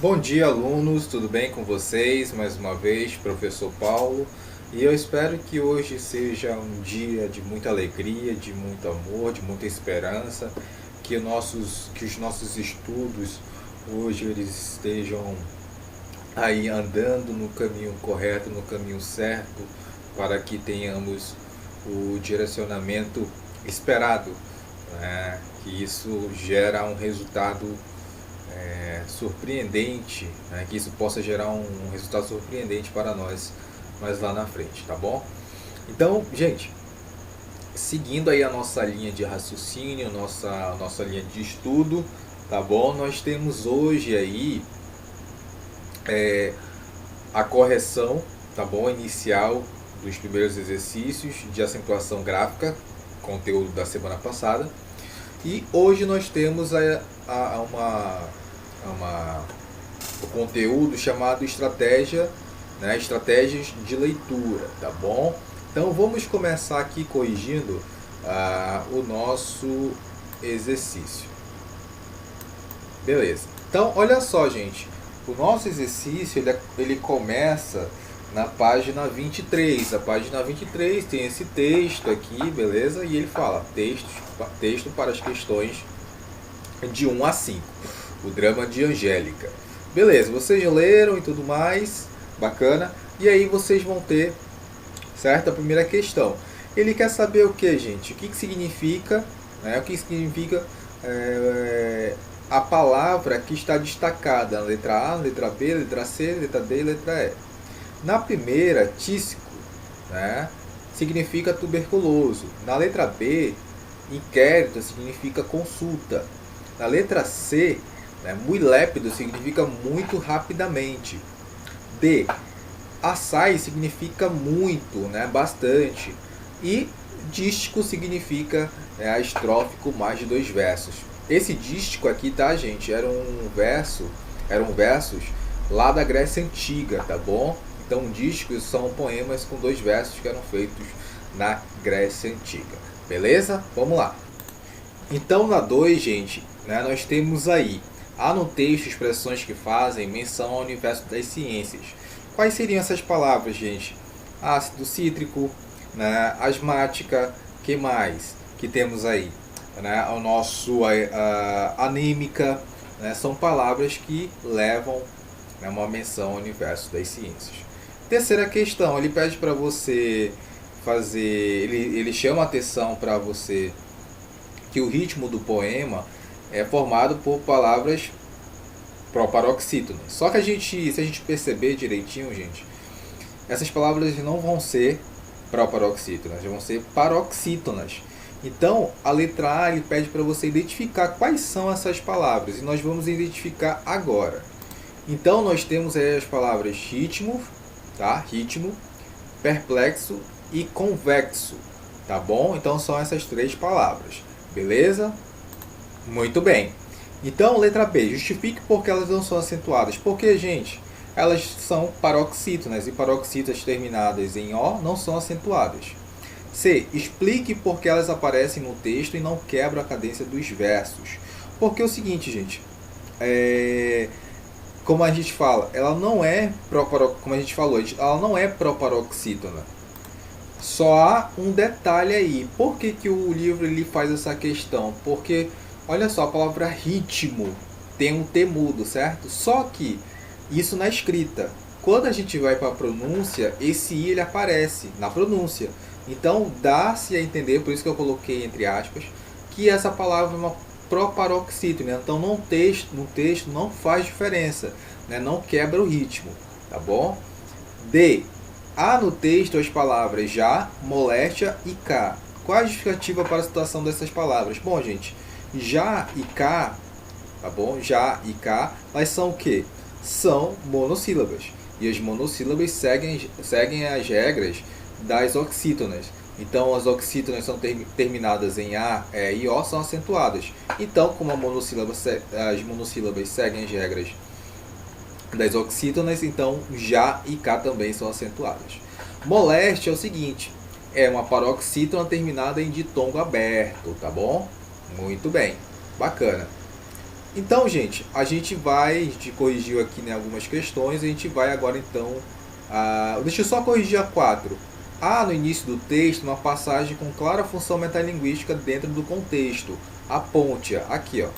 Bom dia, alunos, tudo bem com vocês? Mais uma vez, professor Paulo, e eu espero que hoje seja um dia de muita alegria, de muito amor, de muita esperança, que os nossos estudos hoje eles estejam aí andando no caminho correto, no caminho certo, para que tenhamos o direcionamento esperado, né? Que isso gera um resultado surpreendente, né? Que isso possa gerar um resultado surpreendente para nós mais lá na frente, tá bom? Então, gente, seguindo aí a nossa linha de raciocínio, nossa linha de estudo, tá bom? Nós temos hoje aí a correção, tá bom? Inicial dos primeiros exercícios de acentuação gráfica, conteúdo da semana passada. E hoje nós temos uma o conteúdo chamado estratégia, né, estratégias de leitura, tá bom? Então vamos começar aqui corrigindo o nosso exercício. Beleza. Então olha só, gente, o nosso exercício ele começa na página 23. A página 23 tem esse texto aqui, beleza? E ele fala texto para as questões de 1 a 5. O drama de Angélica. Beleza, vocês leram e tudo mais, bacana. E aí vocês vão ter, certo? A primeira questão. Ele quer saber o que, gente? O que significa, né? O que significa a palavra que está destacada na letra A, na letra B, letra C, letra D e letra E. Na primeira, tísico, né? Significa tuberculoso. Na letra B, inquérito significa consulta. Na letra C, né, muito lépido significa muito rapidamente. D, assai significa muito, né, bastante. E dístico significa a estrofe com mais de 2 versos. Esse dístico aqui, tá, gente, eram versos lá da Grécia Antiga, tá bom? Então, dísticos são poemas com 2 versos que eram feitos na Grécia Antiga. Beleza? Vamos lá. Então, na 2, gente, né, nós temos aí, há no texto expressões que fazem menção ao universo das ciências. Quais seriam essas palavras, gente? Ácido cítrico, né, asmática, que mais que temos aí? Né, o nosso anêmica, né, são palavras que levam, né, uma menção ao universo das ciências. Terceira questão, ele pede para você fazer, ele chama a atenção para você que o ritmo do poema é formado por palavras proparoxítonas. Só que se a gente perceber direitinho, gente, essas palavras não vão ser proparoxítonas, vão ser paroxítonas. Então, a letra A ele pede para você identificar quais são essas palavras e nós vamos identificar agora. Então, nós temos aí as palavras ritmo, tá? Ritmo, perplexo e convexo, tá bom? Então, são essas 3 palavras. Beleza? Muito bem. Então, letra B. Justifique por que elas não são acentuadas. Porque, gente, elas são paroxítonas e paroxítonas terminadas em O não são acentuadas. C. Explique por que elas aparecem no texto e não quebram a cadência dos versos. Porque é o seguinte, gente. Como a gente fala, ela não é como a gente falou, ela não é proparoxítona. Só há um detalhe aí. Por que, que o livro ele faz essa questão? Porque, olha só, a palavra ritmo tem um T mudo, certo? Só que isso na escrita. Quando a gente vai para a pronúncia, esse I ele aparece na pronúncia. Então, dá-se a entender, por isso que eu coloquei entre aspas, que essa palavra é uma proparoxítona. Então, no texto não faz diferença, né? Não quebra o ritmo, tá bom? D. Há no texto as palavras já, moléstia e cá. Qual a justificativa para a citação dessas palavras? Bom, gente, já e cá, tá bom? Já e cá, elas são o quê? São monossílabas. E as monossílabas seguem as regras das oxítonas. Então, as oxítonas são terminadas em A, E e O, são acentuadas. Então, como as monossílabas seguem as regras das oxítonas, então já e cá também são acentuadas. Moléstia é o seguinte, é uma paroxítona terminada em ditongo aberto, tá bom? Muito bem, bacana. Então, gente, a gente corrigiu aqui, né, algumas questões, a gente vai agora então, deixa eu só corrigir a 4. Há no início do texto uma passagem com clara função metalinguística dentro do contexto. Aponte-a, aqui ó.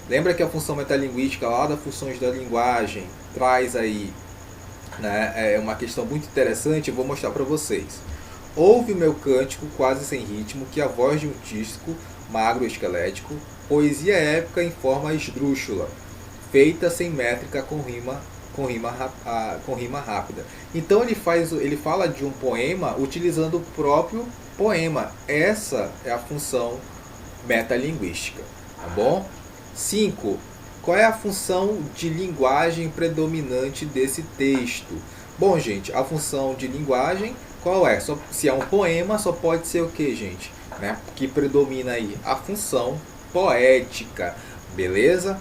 Lembra que a função metalinguística lá das funções da linguagem traz aí, né, é uma questão muito interessante, eu vou mostrar para vocês. Ouve o meu cântico quase sem ritmo, que a voz de um tísico, magro esquelético, poesia épica em forma esdrúxula, feita sem métrica com rima rápida. Então ele fala de um poema utilizando o próprio poema. Essa é a função metalinguística, tá bom? 5. Qual é a função de linguagem predominante desse texto? Bom, gente, a função de linguagem, qual é? Se é um poema, só pode ser o que, gente? Né? Que predomina aí a função poética, beleza?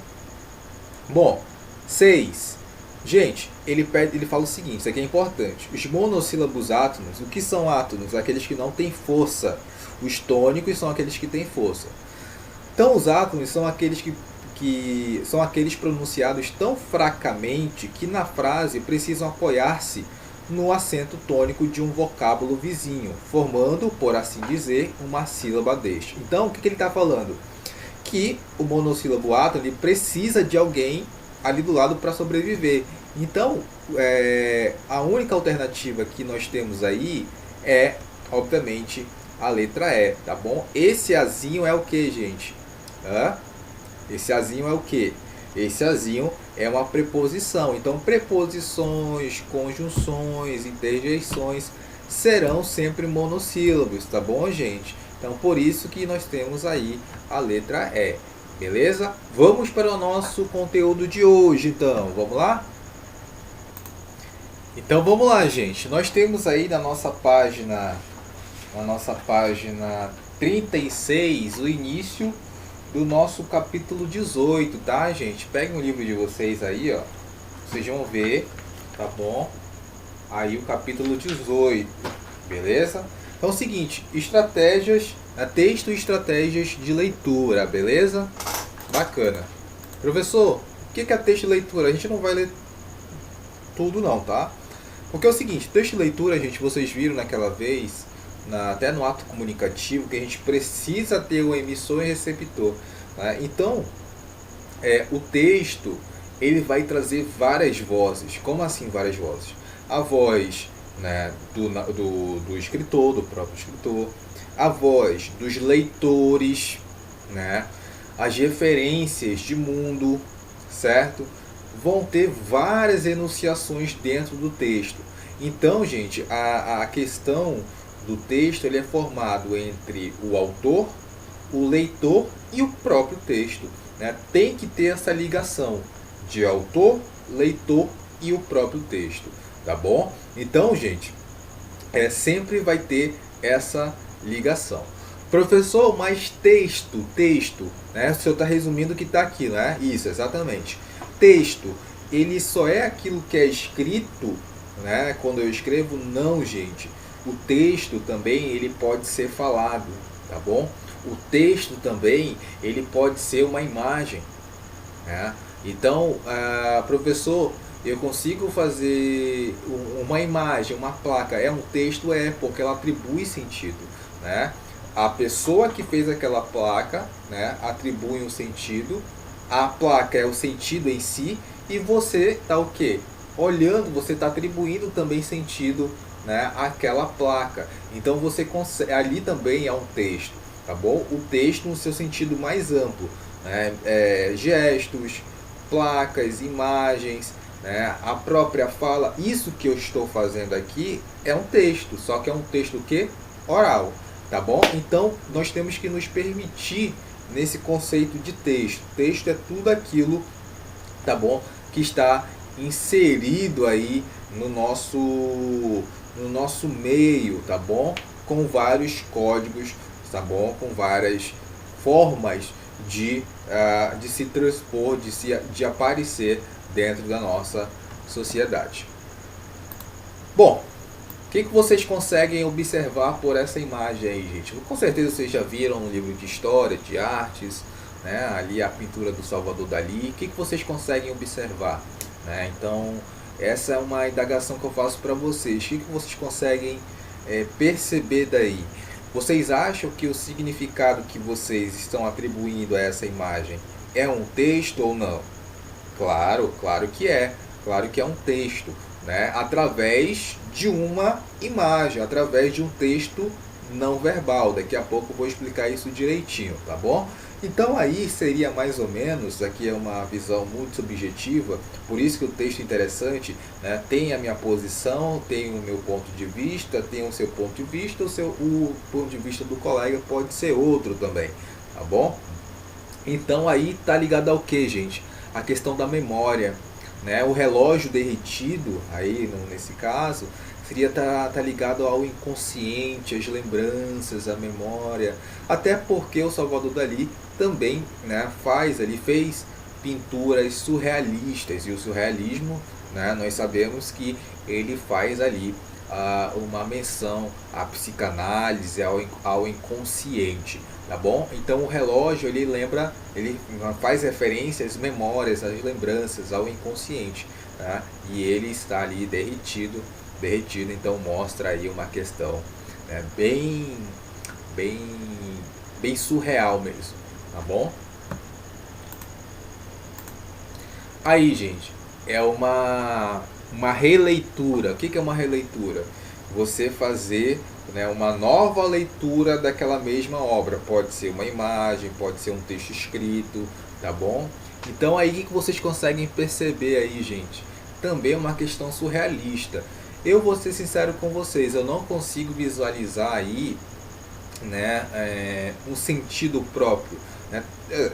Bom, 6. Gente, ele fala o seguinte, isso aqui é importante. Os monossílabos átonos, o que são átonos? Aqueles que não têm força. Os tônicos são aqueles que têm força. Então, os átonos são aqueles que são aqueles pronunciados tão fracamente que na frase precisam apoiar-se no acento tônico de um vocábulo vizinho, formando, por assim dizer, uma sílaba deste. Então, o que ele está falando? Que o monossílabo átono ele precisa de alguém ali do lado para sobreviver. Então, a única alternativa que nós temos aí é, obviamente, a letra E, tá bom? Esse azinho é o que, gente? Esse azinho é o que? Esse azinho é uma preposição. Então, preposições, conjunções, interjeições serão sempre monossílabos, tá bom, gente? Então, por isso que nós temos aí a letra E, beleza? Vamos para o nosso conteúdo de hoje, então. Vamos lá? Então, vamos lá, gente. Nós temos aí na nossa página 36, o início do nosso capítulo 18, tá, gente? Peguem o livro de vocês aí, ó. Vocês vão ver, tá bom? Aí o capítulo 18, beleza? Então é o seguinte, texto e estratégias de leitura, beleza? Bacana. Professor, o que é texto e leitura? A gente não vai ler tudo não, tá? Porque é o seguinte, texto e leitura, gente, vocês viram naquela vez, até no ato comunicativo, que a gente precisa ter o emissor e receptor, né? Então, o texto ele vai trazer várias vozes. Como assim várias vozes? A voz, né, do escritor, do próprio escritor, a voz dos leitores, né, as referências de mundo, certo? Vão ter várias enunciações dentro do texto. Então, gente, a questão do texto ele é formado entre o autor, o leitor e o próprio texto, né? Tem que ter essa ligação de autor, leitor e o próprio texto, tá bom? Então, gente, sempre vai ter essa ligação. Professor, mas texto, né? O senhor está resumindo o que está aqui, né? Isso, exatamente. Texto, ele só é aquilo que é escrito, né? Quando eu escrevo, não, gente. O texto também ele pode ser falado, tá bom? O texto também ele pode ser uma imagem, né? Então, professor, eu consigo fazer uma imagem, uma placa, é um texto? É, porque ela atribui sentido, né? A pessoa que fez aquela placa, né, atribui um sentido, a placa é o sentido em si, e você está o quê? Olhando, você está atribuindo também sentido, né, àquela placa. Então você consegue, ali também é um texto, tá bom? O texto no seu sentido mais amplo, né, gestos, placas, imagens, né, a própria fala. Isso que eu estou fazendo aqui é um texto, só que é um texto que oral, tá bom? Então nós temos que nos permitir nesse conceito de texto. Texto é tudo aquilo, tá bom, que está inserido aí no nosso meio, tá bom? Com vários códigos, tá bom? Com várias formas de se transpor, de aparecer dentro da nossa sociedade. Bom, o que vocês conseguem observar por essa imagem aí, gente? Com certeza vocês já viram no livro de história, de artes, né, ali a pintura do Salvador Dalí, o que vocês conseguem observar? Né? Então, essa é uma indagação que eu faço para vocês. O que vocês conseguem perceber daí? Vocês acham que o significado que vocês estão atribuindo a essa imagem é um texto ou não? Claro, claro que é. Claro que é um texto, né? Através de uma imagem, através de um texto não verbal. Daqui a pouco eu vou explicar isso direitinho, tá bom? Então aí seria mais ou menos, aqui é uma visão muito subjetiva, por isso que o texto é interessante, né? Tem a minha posição, tem o meu ponto de vista, tem o seu ponto de vista, o ponto de vista do colega pode ser outro também, tá bom? Então aí tá ligado ao que, gente? A questão da memória, né? O relógio derretido, aí nesse caso, seria tá ligado ao inconsciente, às lembranças, à memória. Até porque o Salvador Dalí também, né, fez pinturas surrealistas. E o surrealismo, né, nós sabemos que ele faz ali uma menção à psicanálise, ao inconsciente. Tá bom? Então o relógio ele faz referência às memórias, às lembranças, ao inconsciente, tá? E ele está ali derretido, então mostra aí uma questão, né, bem, bem surreal mesmo, tá bom? Aí, gente, é uma releitura. O que é uma releitura? Você fazer, né, uma nova leitura daquela mesma obra. Pode ser uma imagem, pode ser um texto escrito, tá bom? Então aí o que vocês conseguem perceber aí, gente? Também é uma questão surrealista. Eu vou ser sincero com vocês, eu não consigo visualizar aí, né, um sentido próprio. Né?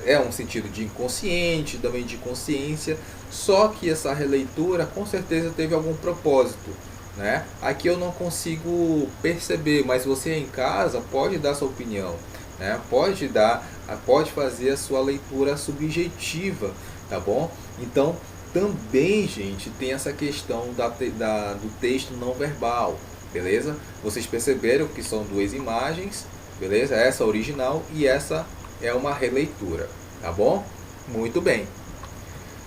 É um sentido de inconsciente, também de consciência, só que essa releitura com certeza teve algum propósito. Né? Aqui eu não consigo perceber, mas você em casa pode dar sua opinião, né? Pode fazer a sua leitura subjetiva, tá bom? Então também, gente, tem essa questão do texto não verbal, beleza? Vocês perceberam que são duas imagens, beleza? Essa é a original e essa é uma releitura, tá bom? Muito bem.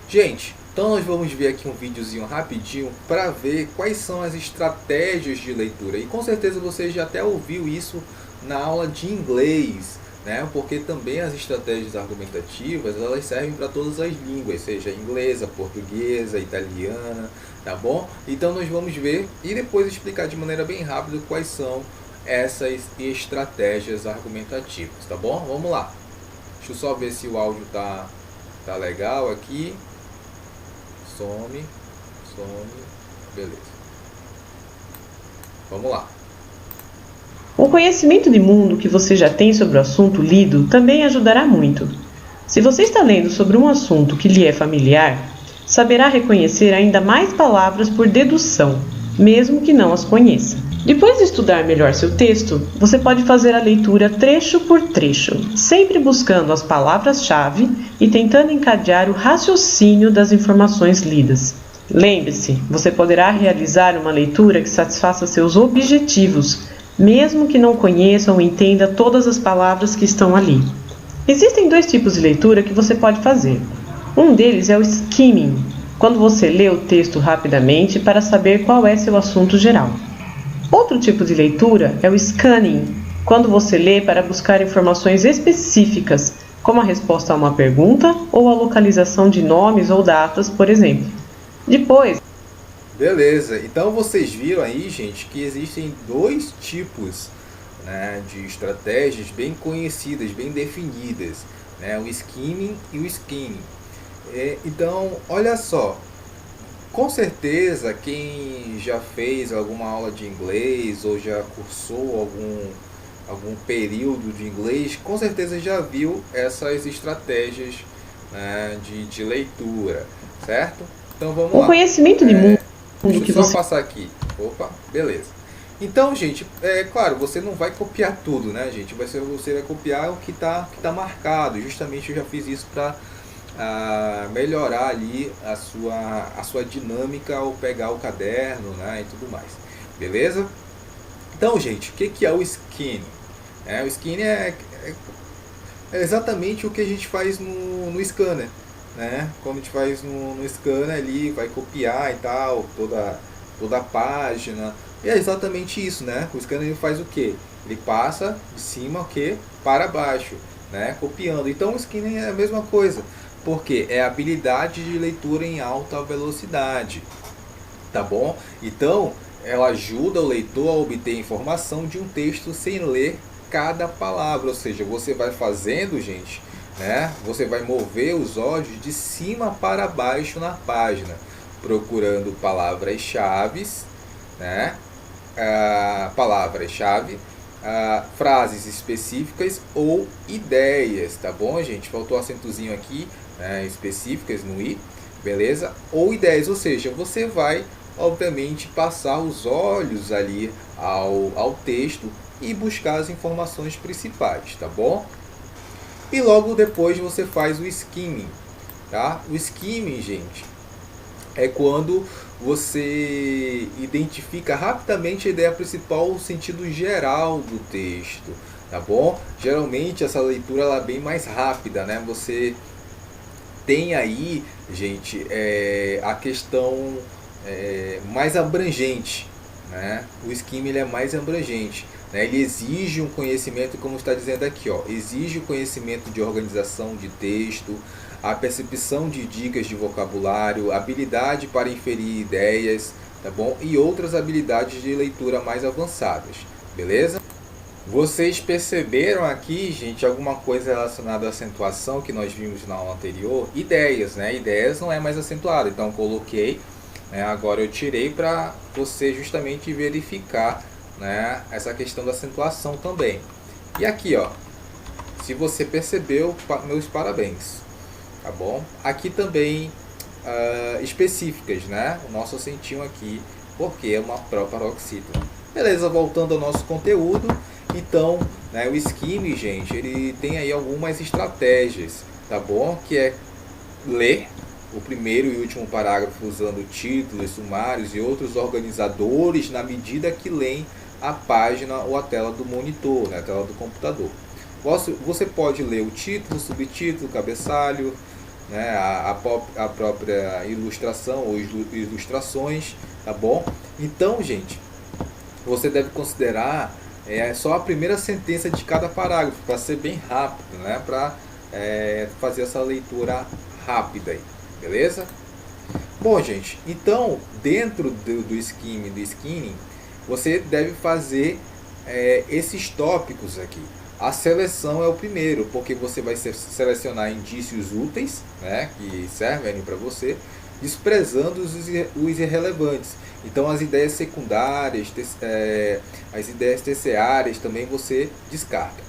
Gente, então nós vamos ver aqui um videozinho rapidinho para ver quais são as estratégias de leitura. E com certeza você já até ouviu isso na aula de inglês, né? Porque também as estratégias argumentativas, elas servem para todas as línguas, seja inglesa, portuguesa, italiana, tá bom? Então nós vamos ver e depois explicar de maneira bem rápida quais são essas estratégias argumentativas, tá bom? Vamos lá. Deixa eu só ver se o áudio tá legal aqui. Some, beleza. Vamos lá. O conhecimento de mundo que você já tem sobre o assunto lido também ajudará muito. Se você está lendo sobre um assunto que lhe é familiar, saberá reconhecer ainda mais palavras por dedução, mesmo que não as conheça. Depois de estudar melhor seu texto, você pode fazer a leitura trecho por trecho, sempre buscando as palavras-chave e tentando encadear o raciocínio das informações lidas. Lembre-se, você poderá realizar uma leitura que satisfaça seus objetivos, mesmo que não conheça ou entenda todas as palavras que estão ali. Existem dois tipos de leitura que você pode fazer. Um deles é o skimming, quando você lê o texto rapidamente para saber qual é seu assunto geral. Outro tipo de leitura é o scanning, quando você lê para buscar informações específicas, como a resposta a uma pergunta ou a localização de nomes ou datas, por exemplo. Depois... Beleza, então vocês viram aí, gente, que existem dois tipos, né, de estratégias bem conhecidas, bem definidas, né, o skimming e o skinning. Então, olha só. Com certeza, quem já fez alguma aula de inglês ou já cursou algum período de inglês, com certeza já viu essas estratégias, né, de leitura, certo? Então vamos lá. O conhecimento de mundo deixa que eu só você... passar aqui. Opa, beleza. Então, gente, claro, você não vai copiar tudo, né, gente? Você vai copiar o que tá marcado. Justamente eu já fiz isso para melhorar ali a sua dinâmica ao pegar o caderno, né, e tudo mais, beleza? Então, gente, o que é o skinning? O skinning é exatamente o que a gente faz no scanner, né? Quando a gente faz no scanner ali, vai copiar e tal, toda a página. E é exatamente isso, né? O scanner ele faz o quê? Ele passa de cima o quê? Para baixo, né? Copiando. Então o scanner é a mesma coisa, porque é a habilidade de leitura em alta velocidade, tá bom? Então ela ajuda o leitor a obter informação de um texto sem ler cada palavra, ou seja, você vai fazendo, gente, né? Você vai mover os olhos de cima para baixo na página, procurando palavras-chave, né? Palavras-chave, frases específicas ou ideias, tá bom, gente? Faltou acentozinho aqui, né? Específicas no i, beleza? Ou ideias, ou seja, você vai obviamente passar os olhos ali ao texto e buscar as informações principais, tá bom? E logo depois você faz o skimming, tá? O skimming, gente, é quando você identifica rapidamente a ideia principal, o sentido geral do texto, tá bom? Geralmente essa leitura ela é bem mais rápida, né? Você tem aí, gente, a questão mais abrangente, né? O skimming ele é mais abrangente, né? Ele exige um conhecimento, como está dizendo aqui, ó, exige o conhecimento de organização de texto, a percepção de dicas de vocabulário, habilidade para inferir ideias, tá bom? E outras habilidades de leitura mais avançadas, beleza? Vocês perceberam aqui, gente, alguma coisa relacionada à acentuação que nós vimos na aula anterior? Ideias, né? Ideias não é mais acentuado, então coloquei, né? Agora eu tirei para você justamente verificar, né, essa questão da acentuação também. E aqui, ó, se você percebeu, meus parabéns, tá bom? Aqui também específicas, né? O nosso acentinho aqui, porque é uma proparoxítona. Beleza, voltando ao nosso conteúdo. Então, né, o skimming, gente, ele tem aí algumas estratégias, tá bom? Que é ler o primeiro e último parágrafo usando títulos, sumários e outros organizadores na medida que leem a página ou a tela do monitor, né, a tela do computador. Você pode ler o título, subtítulo, cabeçalho, né, a própria ilustração ou ilustrações, tá bom? Então, gente, você deve considerar só a primeira sentença de cada parágrafo, para ser bem rápido, né? Para fazer essa leitura rápida aí, beleza? Bom, gente, então dentro do skimming, você deve fazer esses tópicos aqui. A seleção é o primeiro, porque você vai selecionar indícios úteis, né, que servem para você, desprezando os irrelevantes. Então as ideias secundárias, as ideias terciárias também você descarta.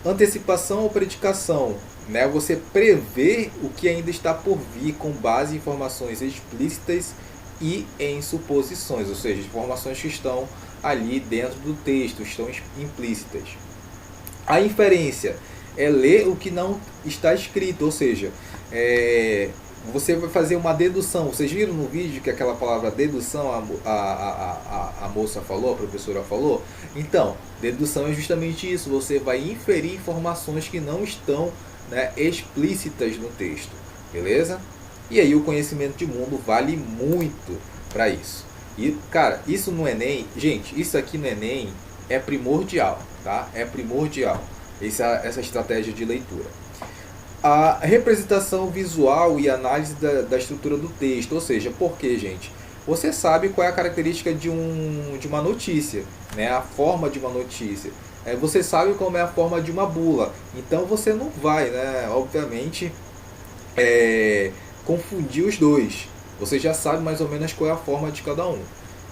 Antecipação ou predicação, né? Você prevê o que ainda está por vir com base em informações explícitas e em suposições, ou seja, informações que estão ali dentro do texto, estão implícitas. A inferência é ler o que não está escrito, ou seja, você vai fazer uma dedução. Vocês viram no vídeo que aquela palavra dedução a moça falou, a professora falou? Então, dedução é justamente isso. Você vai inferir informações que não estão, né, explícitas no texto. Beleza? E aí o conhecimento de mundo vale muito para isso. E, cara, isso no Enem, gente, isso aqui no Enem é primordial, tá? É primordial essa estratégia de leitura. A representação visual e análise da estrutura do texto, ou seja, por quê, gente? Você sabe qual é a característica de uma notícia, né? A forma de uma notícia. Você sabe como é a forma de uma bula. Então você não vai, né, obviamente, confundir os dois. Você já sabe mais ou menos qual é a forma de cada um.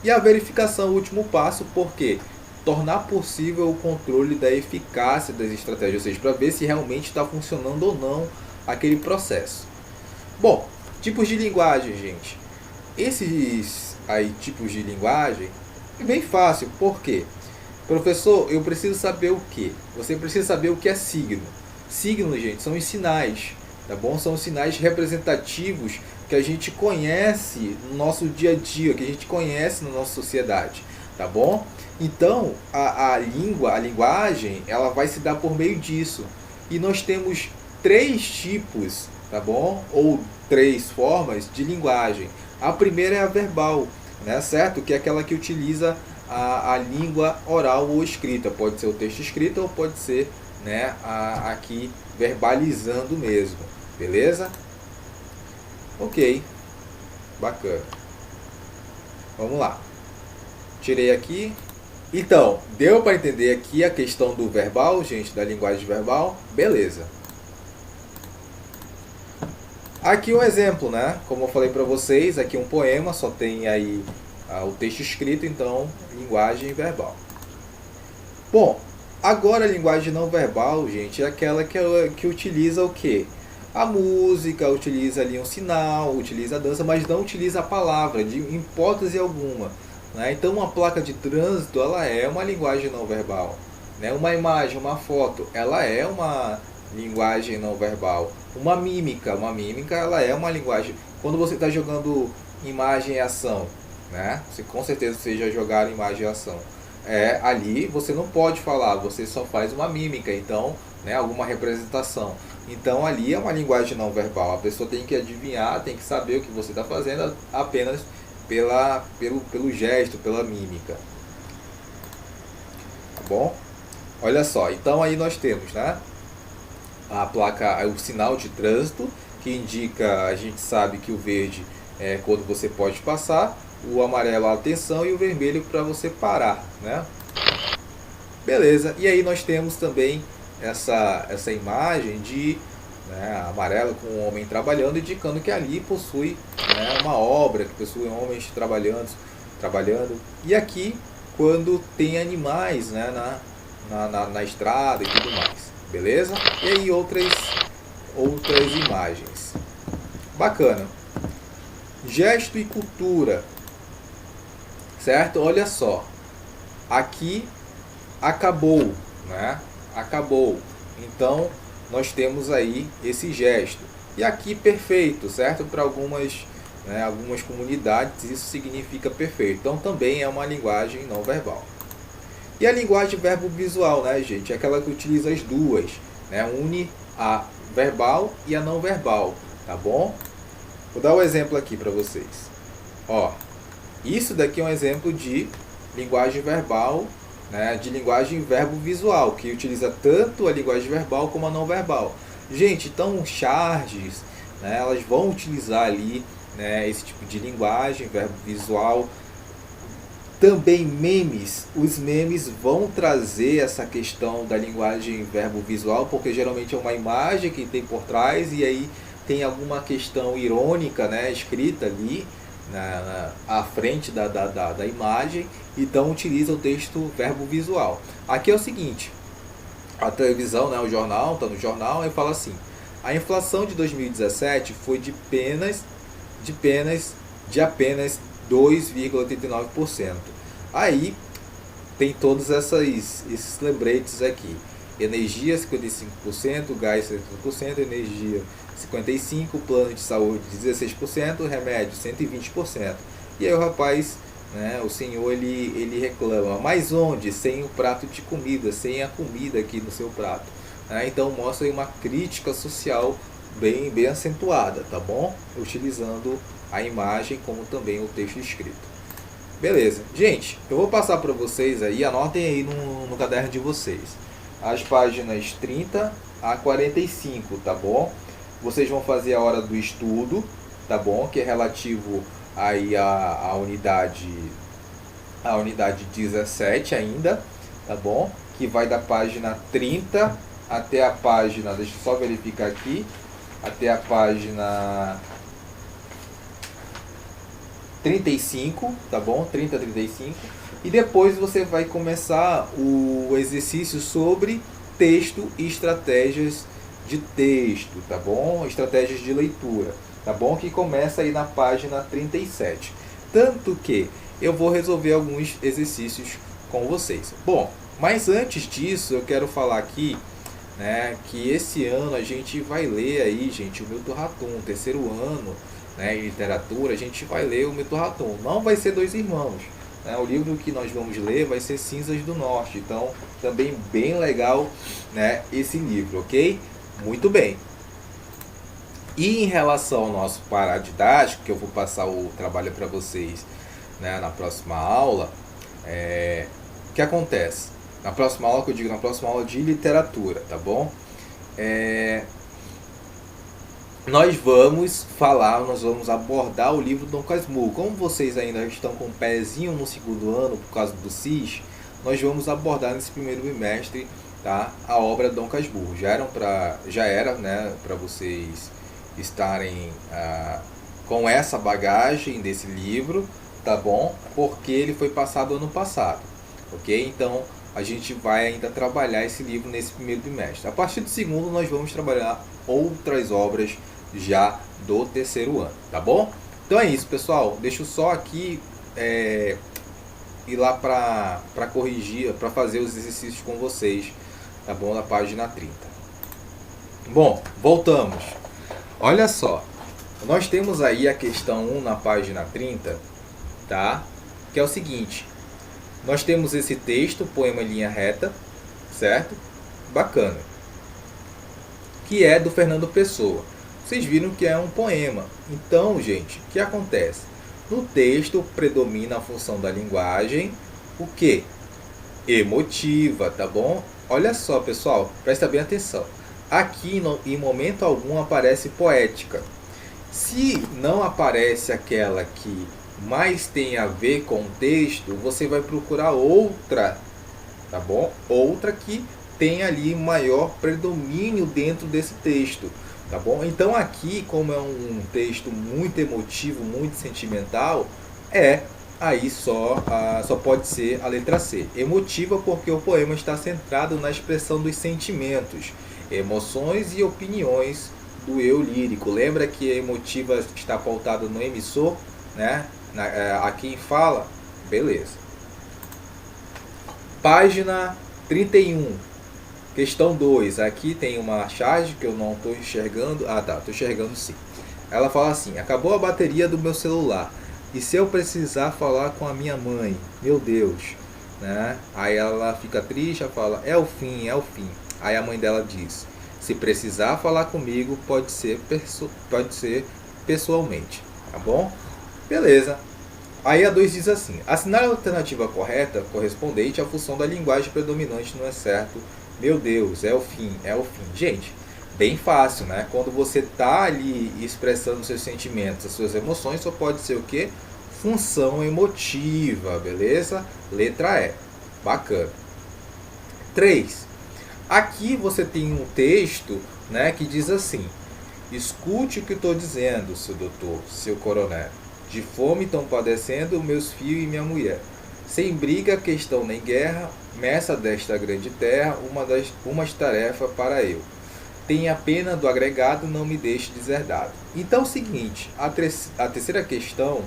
E a verificação, o último passo, por quê? Tornar possível o controle da eficácia das estratégias, ou seja, para ver se realmente está funcionando ou não aquele processo. Bom, tipos de linguagem, gente. Esses aí tipos de linguagem é bem fácil, por quê? Professor, eu preciso saber o quê? Você precisa saber o que é signo. Signos, gente, são os sinais, tá bom? São os sinais representativos que a gente conhece no nosso dia a dia, que a gente conhece na nossa sociedade, tá bom? Então, a linguagem, ela vai se dar por meio disso. E nós temos 3 tipos, tá bom? Ou 3 formas de linguagem. A primeira é a verbal, né, certo? Que é aquela que utiliza a língua oral ou escrita. Pode ser o texto escrito ou pode ser, né, aqui verbalizando mesmo. Beleza? Ok. Bacana. Vamos lá. Tirei aqui. Então, deu para entender aqui a questão do verbal, gente, da linguagem verbal? Beleza. Aqui um exemplo, né? Como eu falei para vocês, aqui um poema, só tem aí o texto escrito, então linguagem verbal. Bom, agora a linguagem não verbal, gente, é aquela que utiliza o quê? A música, utiliza ali um sinal, utiliza a dança, mas não utiliza a palavra, de hipótese alguma. Né? Então uma placa de trânsito, ela é uma linguagem não verbal. Né? Uma imagem, uma foto, ela é uma linguagem não verbal. Uma mímica ela é uma linguagem. Quando você está jogando imagem e ação, né? Com certeza vocês já jogaram imagem e ação. Ali você não pode falar, você só faz uma mímica, então, né, alguma representação. Então ali é uma linguagem não verbal. A pessoa tem que adivinhar, tem que saber o que você está fazendo apenas pelo gesto, pela mímica. Tá bom? Olha só, então aí nós temos, né, a placa, o sinal de trânsito, que indica, a gente sabe que o verde é quando você pode passar, o amarelo a atenção e o vermelho para você parar, né? Beleza, e aí nós temos também essa imagem de, né, amarelo com um homem trabalhando, indicando que ali possui, né, uma obra, que possui homens trabalhando. E aqui, quando tem animais, né, na estrada e tudo mais. Beleza? E aí outras imagens. Bacana. Gesto e cultura. Certo? Olha só. Aqui acabou, né? Acabou. Então, nós temos aí esse gesto. E aqui perfeito, certo? Para algumas comunidades isso significa perfeito. Então também é uma linguagem não verbal. E a linguagem verbo-visual, né, gente? É aquela que utiliza as duas, né? Une a verbal e a não verbal, tá bom? Vou dar um exemplo aqui para vocês. Ó, isso daqui é um exemplo de linguagem verbal, né? De linguagem verbo-visual, que utiliza tanto a linguagem verbal como a não verbal. Gente, então charges, né, elas vão utilizar ali, né, esse tipo de linguagem verbo-visual. Também memes, os memes vão trazer essa questão da linguagem verbo-visual, porque geralmente é uma imagem que tem por trás e aí tem alguma questão irônica, né, escrita ali à frente da imagem, então utiliza o texto verbo-visual. Aqui é o seguinte, a televisão, né, o jornal, está no jornal e fala assim: a inflação de 2017 foi de apenas 2,89%. Aí tem todos esses lembretes aqui. Energia 55%, gás 70%, energia 55%, plano de saúde 16%, remédio 120%. E aí o rapaz, né, o senhor, ele reclama: mas onde? Sem o prato de comida, sem a comida aqui no seu prato. Então mostra aí uma crítica social bem acentuada, tá bom? Utilizando a imagem como também o texto escrito. Beleza, gente, eu vou passar para vocês aí, anotem aí no caderno de vocês as páginas 30 a 45, tá bom? Vocês vão fazer a hora do estudo, tá bom? Que é relativo aí à unidade 17 ainda, tá bom? Que vai da página 30 até a página, deixa eu só verificar aqui, até a página 35, tá bom? 30 a 35. E depois você vai começar o exercício sobre texto e estratégias de texto, tá bom? Estratégias de leitura, tá bom? Que começa aí na página 37. Tanto que eu vou resolver alguns exercícios com vocês. Bom, mas antes disso eu quero falar aqui, né, que esse ano a gente vai ler aí, gente, o Milton Ratum, terceiro ano, né, em literatura, a gente vai ler o Milton Ratum. Não vai ser Dois Irmãos, né? O livro que nós vamos ler vai ser Cinzas do Norte. Então, também bem legal né, esse livro, ok? Muito bem. E em relação ao nosso paradidático, que eu vou passar o trabalho para vocês, né, na próxima aula, o que acontece? Na próxima aula, que eu digo, na próxima aula de literatura, tá bom? Nós vamos abordar o livro Dom Casmurro. Como vocês ainda estão com um pezinho no segundo ano por causa do SIS, nós vamos abordar nesse primeiro bimestre, tá, a obra Dom Casmurro. Já era, né, para vocês estarem com essa bagagem desse livro, tá bom? Porque ele foi passado ano passado, ok? Então a gente vai ainda trabalhar esse livro nesse primeiro bimestre. A partir do segundo nós vamos trabalhar outras obras já do terceiro ano, tá bom? Então é isso, pessoal. Deixa eu só aqui ir lá para corrigir, para fazer os exercícios com vocês, tá bom? Na página 30. Bom, voltamos. Olha só, nós temos aí a questão 1 na página 30, tá? Que é o seguinte: nós temos esse texto, poema em linha reta, certo? Bacana. Que é do Fernando Pessoa. Vocês viram que é um poema. Então, gente, o que acontece? No texto predomina a função da linguagem, o quê? Emotiva, tá bom? Olha só, pessoal, presta bem atenção. Aqui, em momento algum, aparece poética. Se não aparece aquela que mais tem a ver com o texto, você vai procurar outra, tá bom? Outra que tem ali maior predomínio dentro desse texto, tá bom? Então aqui, como é um texto muito emotivo, muito sentimental, aí só pode ser a letra C. Emotiva porque o poema está centrado na expressão dos sentimentos, emoções e opiniões do eu lírico. Lembra que a emotiva está pautada no emissor, né? A quem fala? Beleza. Página 31. Questão 2. Aqui tem uma charge que eu não estou enxergando. Ah, tá. Estou enxergando sim. Ela fala assim: acabou a bateria do meu celular. E se eu precisar falar com a minha mãe? Meu Deus. Né? Aí ela fica triste, ela fala: é o fim, é o fim. Aí a mãe dela diz: se precisar falar comigo, pode ser pessoalmente. Tá bom? Beleza. Aí a 2 diz assim: assinar a alternativa correta correspondente à função da linguagem predominante não é certo. Meu Deus, é o fim, é o fim. Gente, bem fácil, né? Quando você tá ali expressando seus sentimentos, as suas emoções, só pode ser o quê? Função emotiva, beleza? Letra E. Bacana. 3. Aqui você tem um texto, né, que diz assim: escute o que estou dizendo, seu doutor, seu coronel. De fome estão padecendo meus filhos e minha mulher. Sem briga, questão nem guerra, messa desta grande terra, uma tarefa para eu. Tenha pena do agregado, não me deixe deserdado. Então é o seguinte, a terceira questão,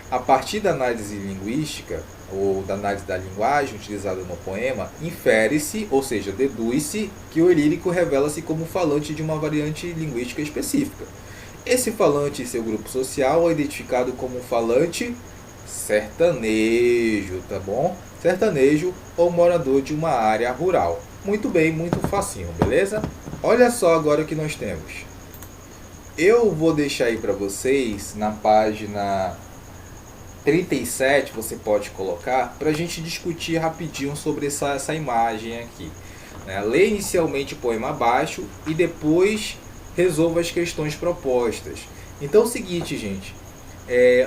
a partir da análise linguística, ou da análise da linguagem utilizada no poema, infere-se, ou seja, deduz-se, que o lírico revela-se como falante de uma variante linguística específica. Esse falante e seu grupo social é identificado como um falante sertanejo, tá bom? Sertanejo ou morador de uma área rural. Muito bem, muito facinho, beleza? Olha só agora o que nós temos. Eu vou deixar aí para vocês na página 37, você pode colocar, para a gente discutir rapidinho sobre essa imagem aqui. Né? Lê inicialmente o poema abaixo e depois resolva as questões propostas. Então é o seguinte, gente.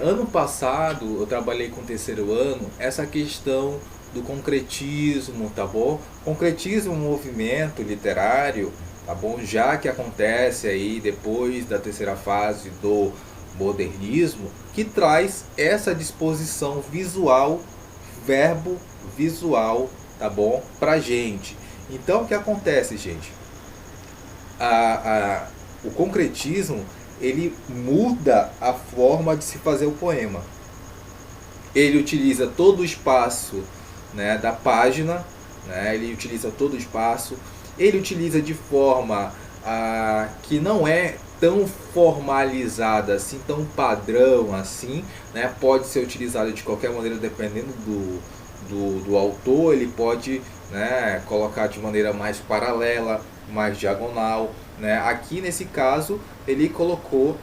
Ano passado eu trabalhei com o terceiro ano essa questão do concretismo, tá bom? Concretismo é um movimento literário, tá bom? Já que acontece aí depois da terceira fase do modernismo, que traz essa disposição visual, verbo visual, tá bom? Pra gente. Então o que acontece, gente? O concretismo, ele muda a forma de se fazer o poema. Ele utiliza todo o espaço, né, da página, né, ele utiliza todo o espaço, ele utiliza de forma que não é tão formalizada assim, tão padrão assim, né, pode ser utilizado de qualquer maneira dependendo do autor, ele pode, né, colocar de maneira mais paralela, mais diagonal, né? Aqui nesse caso ele colocou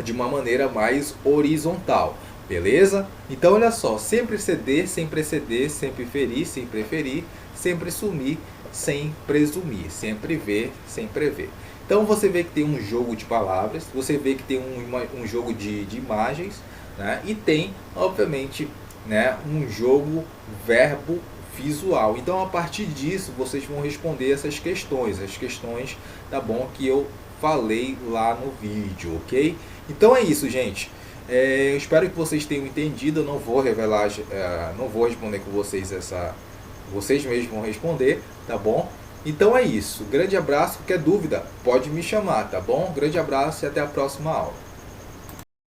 de uma maneira mais horizontal, beleza? Então olha só, sempre ceder, sem preceder, sempre ferir, sem preferir, sempre sumir, sem presumir, sempre ver, sem prever. Então você vê que tem um jogo de palavras, você vê que tem um jogo de imagens, né? E tem, obviamente, né, um jogo verbo visual. Então a partir disso vocês vão responder essas questões, as questões, tá bom, que eu falei lá no vídeo, ok? Então é isso, gente. Eu espero que vocês tenham entendido. Eu não vou revelar, não vou responder com vocês vocês mesmos vão responder, tá bom? Então é isso. Grande abraço. Qualquer dúvida, pode me chamar, tá bom? Grande abraço e até a próxima aula.